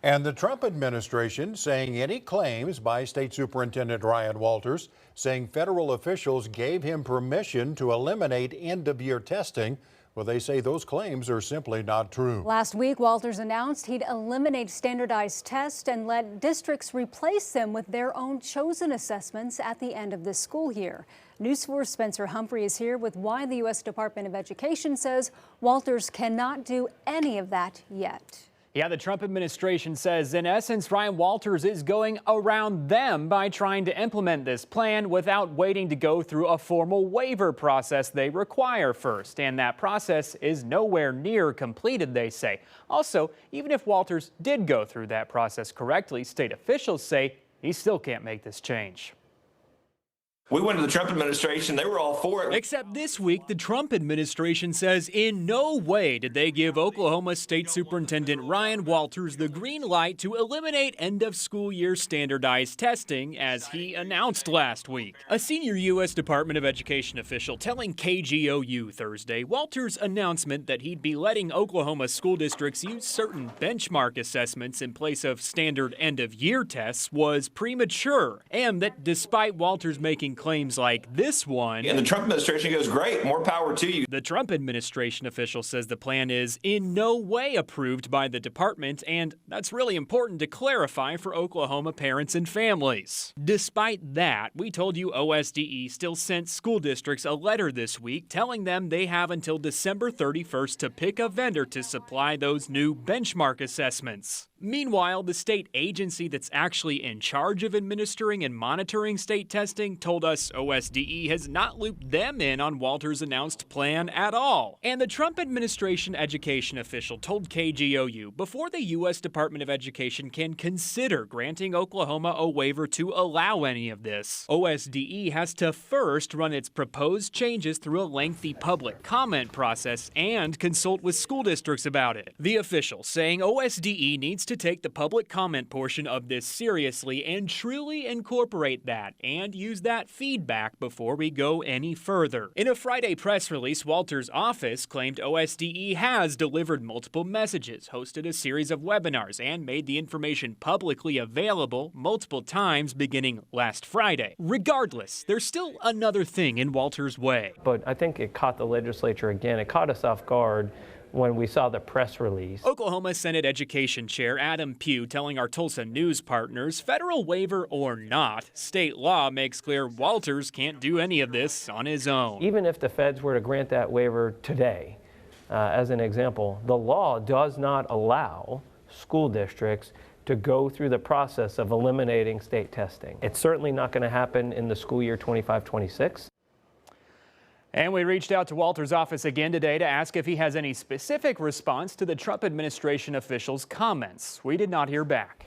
And the Trump administration saying any claims by State Superintendent Ryan Walters saying federal officials gave him permission to eliminate end-of-year testing. Well, they say those claims are simply not true. Last week, Walters announced he'd eliminate standardized tests and let districts replace them with their own chosen assessments at the end of this school year. News 4's Spencer Humphrey is here with why the U.S. Department of Education says Walters cannot do any of that yet. Yeah, the Trump administration says, in essence, Ryan Walters is going around them by trying to implement this plan without waiting to go through a formal waiver process they require first. And that process is nowhere near completed, they say. Also, even if Walters did go through that process correctly, state officials say he still can't make this change. We went to the Trump administration. They were all for it. Except this week, the Trump administration says in no way did they give Oklahoma State Superintendent Ryan Walters the green light to eliminate end-of-school year standardized testing, as he announced last week. A senior U.S. Department of Education official telling KGOU Thursday Walters' announcement that he'd be letting Oklahoma school districts use certain benchmark assessments in place of standard end-of-year tests was premature, and that despite Walters making claims like this one, and the Trump administration goes, great, more power to you. The Trump administration official says the plan is in no way approved by the department, and that's really important to clarify for Oklahoma parents and families. Despite that, we told you OSDE still sent school districts a letter this week telling them they have until December 31st to pick a vendor to supply those new benchmark assessments. Meanwhile, the state agency that's actually in charge of administering and monitoring state testing told us OSDE has not looped them in on Walters' announced plan at all. And the Trump administration education official told KGOU before the U.S. Department of Education can consider granting Oklahoma a waiver to allow any of this, OSDE has to first run its proposed changes through a lengthy public comment process and consult with school districts about it. The official saying OSDE needs to take the public comment portion of this seriously and truly incorporate that and use that feedback before we go any further. In a Friday press release, Walters' office claimed OSDE has delivered multiple messages, hosted a series of webinars, and made the information publicly available multiple times beginning last Friday. Regardless, there's still another thing in Walters' way. But I think it caught the legislature again. It caught us off guard when we saw the press release. Oklahoma Senate Education Chair Adam Pugh telling our Tulsa News partners, federal waiver or not, state law makes clear Walters can't do any of this on his own. Even if the feds were to grant that waiver today, as an example, the law does not allow school districts to go through the process of eliminating state testing. It's certainly not going to happen in the school year 25-26. And we reached out to Walters' office again today to ask if he has any specific response to the Trump administration officials' comments. We did not hear back.